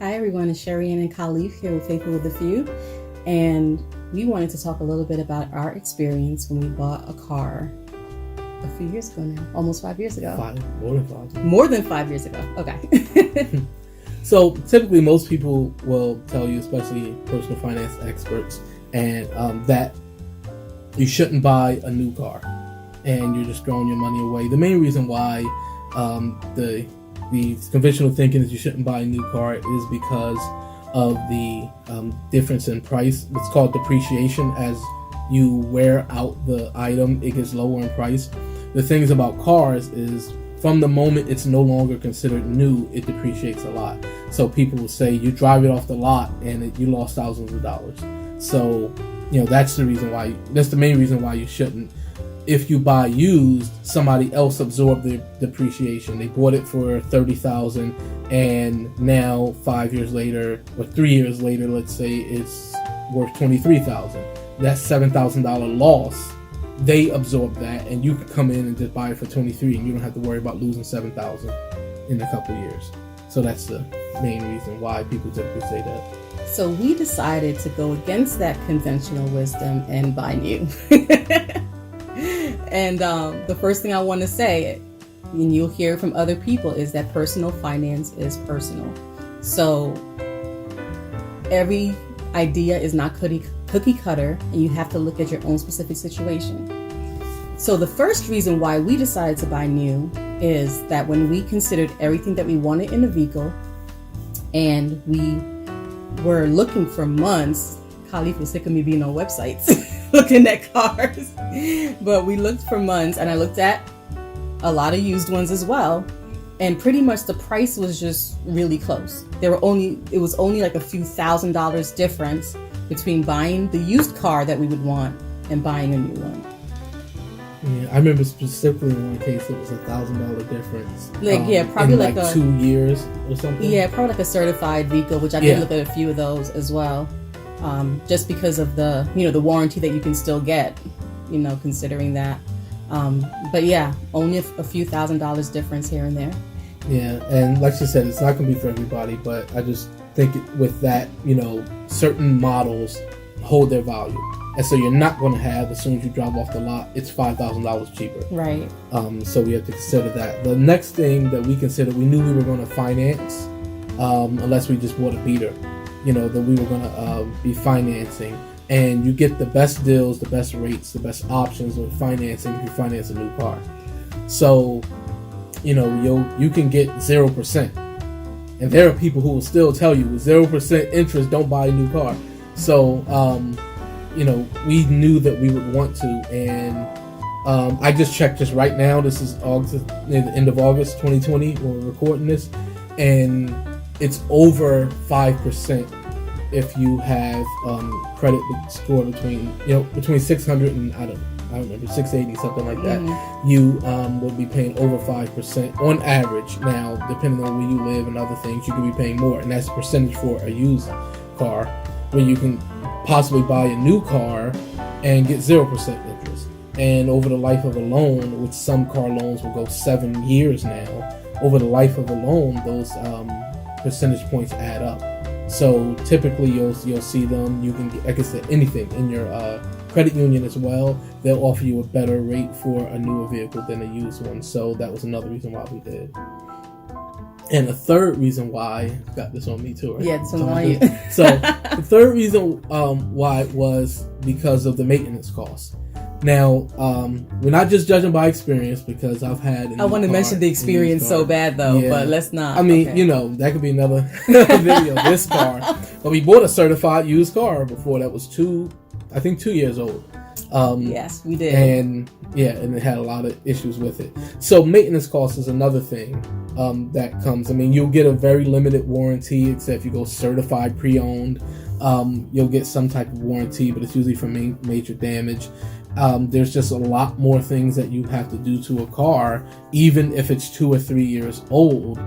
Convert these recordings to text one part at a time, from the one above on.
Hi everyone, it's Sherry-Ann and Khalif here with Faithful with a Few, and we wanted to talk a little bit about our experience when we bought a car a few years ago now, almost 5 years ago. More than 5. More than 5 years ago, okay. So typically most people will tell you, especially personal finance experts, and that you shouldn't buy a new car and you're just throwing your money away. The main reason why the conventional thinking is you shouldn't buy a new car is because of the difference in price. It's called depreciation. As you wear out the item, it gets lower in price. The things about cars is from the moment it's no longer considered new, it depreciates a lot. So people will say you drive it off the lot and you lost thousands of dollars. So, that's the reason why. That's the main reason why you shouldn't. If you buy used, somebody else absorbed the depreciation. They bought it for $30,000, and now 5 years later, or 3 years later, let's say it's worth $23,000. That's $7,000 loss. They absorb that, and you could come in and just buy it for $23,000, and you don't have to worry about losing $7,000 in a couple of years. So that's the main reason why people typically say that. So we decided to go against that conventional wisdom and buy new. And the first thing I want to say, and you'll hear from other people, is that personal finance is personal. So every idea is not cookie cutter, and you have to look at your own specific situation. So the first reason why we decided to buy new is that when we considered everything that we wanted in a vehicle, and we were looking for months, Khalif was sick of me being on websites looking at cars, but we looked for months, and I looked at a lot of used ones as well, and pretty much the price was just really close. It was only like a few $1,000s difference between buying the used car that we would want and buying a new one. Yeah, I remember specifically in one case it was $1,000 difference. Probably in like 2 years or something. Yeah, probably like a certified vehicle, which I did look at a few of those as well. Just because of the the warranty that you can still get, considering that. But yeah, only a few $1,000s difference here and there. Yeah, and like she said, it's not going to be for everybody, but I just think with that, certain models hold their value. And so you're not going to have, as soon as you drive off the lot, it's $5,000 cheaper. Right. So we have to consider that. The next thing that we considered, we knew we were going to finance, unless we just bought a beater, that we were going to be financing. And you get the best deals, the best rates, the best options with financing if you finance a new car. So, you can get 0%. And there are people who will still tell you with 0% interest, don't buy a new car. So, we knew that we would want to. And I just checked just right now. This is August, the end of August 2020 when we're recording this. And it's over 5% if you have credit score between 600 and I don't remember, 680, something like that. Mm-hmm. You will be paying over 5% on average. Now, depending on where you live and other things, you could be paying more, and that's a percentage for a used car, where you can possibly buy a new car and get 0% interest. And over the life of a loan, which some car loans will go 7 years now, over the life of a loan, those percentage points add up. So typically you'll see them. You can get, like I said, anything in your credit union as well. They'll offer you a better rate for a newer vehicle than a used one. So that was another reason why we did. And the third reason why, got this on me too, right? Yeah, it's on you. So the third reason why was because of the maintenance costs. Now, we're not just judging by experience, because I've had. I want to mention the experience so bad though, but let's not. I mean, that could be another video. This car, but we bought a certified used car before that was 2 years old. Yes, we did. And it had a lot of issues with it. So maintenance costs is another thing that comes. I mean, you'll get a very limited warranty, except if you go certified pre-owned. You'll get some type of warranty, but it's usually for major damage. There's just a lot more things that you have to do to a car, even if it's 2 or 3 years old.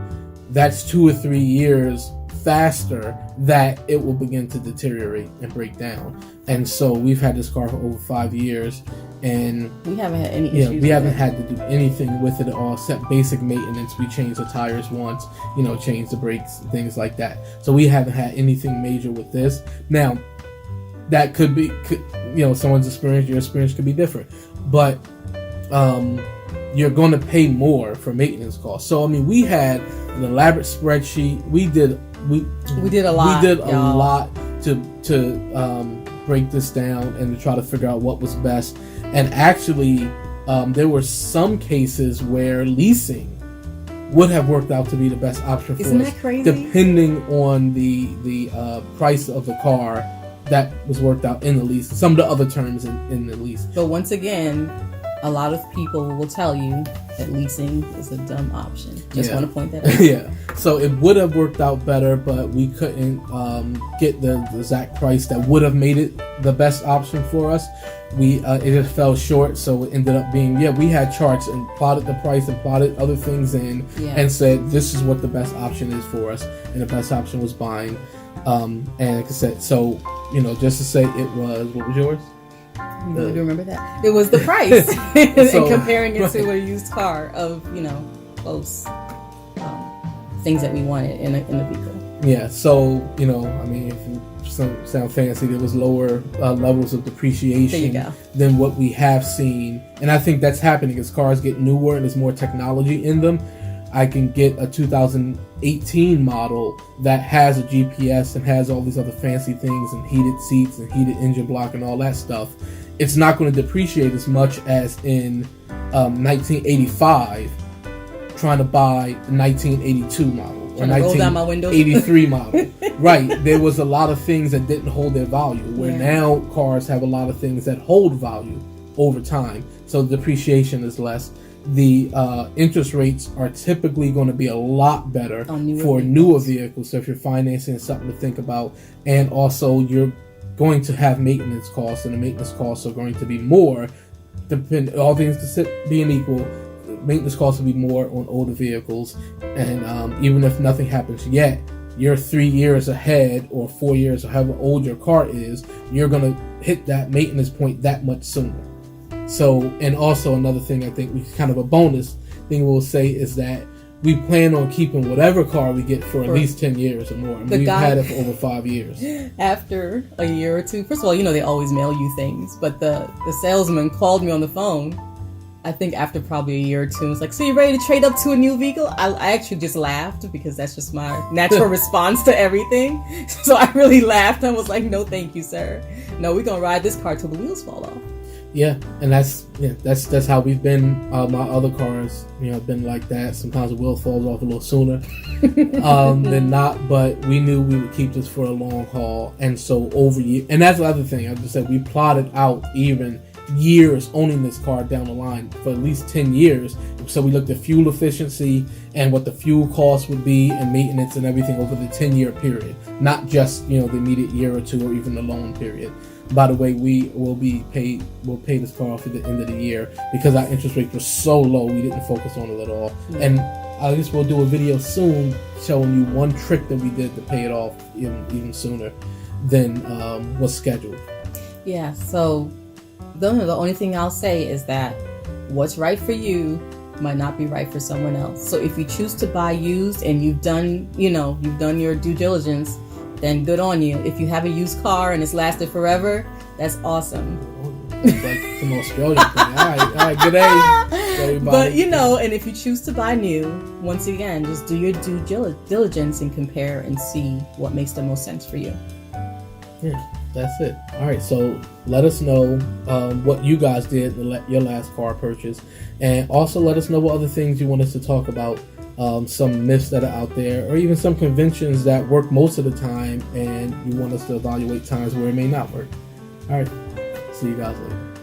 That's 2 or 3 years faster that it will begin to deteriorate and break down. And so we've had this car for over 5 years, and we haven't had any yeah, issues. we with haven't it. had to do anything with it at all except basic maintenance. We changed the tires once, change the brakes, things like that. So we haven't had anything major with this. Now, that could be, someone's experience, your experience could be different, but you're going to pay more for maintenance costs. So I mean, we had an elaborate spreadsheet. We did a lot. We did a lot to break this down and to try to figure out what was best. And actually, there were some cases where leasing would have worked out to be the best option for us. Isn't that crazy? Depending on the price of the car that was worked out in the lease, some of the other terms in the lease. But once again, a lot of people will tell you that leasing is a dumb option. Just want to point that out. Yeah. So it would have worked out better, but we couldn't get the exact price that would have made it the best option for us. It just fell short, so it ended up being, we had charts and plotted the price and plotted other things in and said this is what the best option is for us, and the best option was buying. And like I said, so just to say it was, what was yours? You really remember that? It was the price and comparing it to a used car of close things that we wanted in a vehicle. Yeah, so I mean, if you sound fancy, there was lower levels of depreciation than what we have seen, and I think that's happening as cars get newer and there's more technology in them. I can get a 2018 model that has a GPS and has all these other fancy things and heated seats and heated engine block and all that stuff. It's not going to depreciate as much as in 1985 trying to buy a 1982 model or 1983 model. Right. There was a lot of things that didn't hold their value, where now cars have a lot of things that hold value over time. So the depreciation is less. The interest rates are typically going to be a lot better for newer vehicles. So if you're financing, it's something to think about. And also, you're going to have maintenance costs, and the maintenance costs are going to be more. All things being equal, maintenance costs will be more on older vehicles. And even if nothing happens yet, you're 3 years ahead or 4 years, or however old your car is, you're going to hit that maintenance point that much sooner. So, and also another thing I think kind of a bonus thing we'll say is that we plan on keeping whatever car we get for at least 10 years or more. And we've had it for over 5 years. After a year or two, first of all, they always mail you things, but the salesman called me on the phone, I think after probably a year or two, and was like, so you ready to trade up to a new vehicle? I actually just laughed because that's just my natural response to everything. So I really laughed and was like, no, thank you, sir. No, we're going to ride this car till the wheels fall off. Yeah, and that's how we've been. My other cars, have been like that. Sometimes the wheel falls off a little sooner than not, but we knew we would keep this for a long haul, and so over years. And that's the other thing I just said. We plotted out even years owning this car down the line for at least 10 years. So we looked at fuel efficiency and what the fuel cost would be and maintenance and everything over the 10-year period, not just the immediate year or two or even the loan period. By the way, we'll pay this car off at the end of the year because our interest rates were so low. We didn't focus on it at all. Yeah. And I guess we'll do a video soon showing you one trick that we did to pay it off even sooner than was scheduled. Yeah. So the only thing I'll say is that what's right for you might not be right for someone else. So if you choose to buy used and you've done your due diligence, then good on you. If you have a used car and it's lasted forever, that's awesome. It's like some Australian thing. All right, good day, everybody. But and if you choose to buy new, once again, just do your due diligence and compare and see what makes the most sense for you. Yeah, that's it. All right, so let us know what you guys did your last car purchase, and also let us know what other things you want us to talk about. Some myths that are out there, or even some conventions that work most of the time, and you want us to evaluate times where it may not work. All right, see you guys later.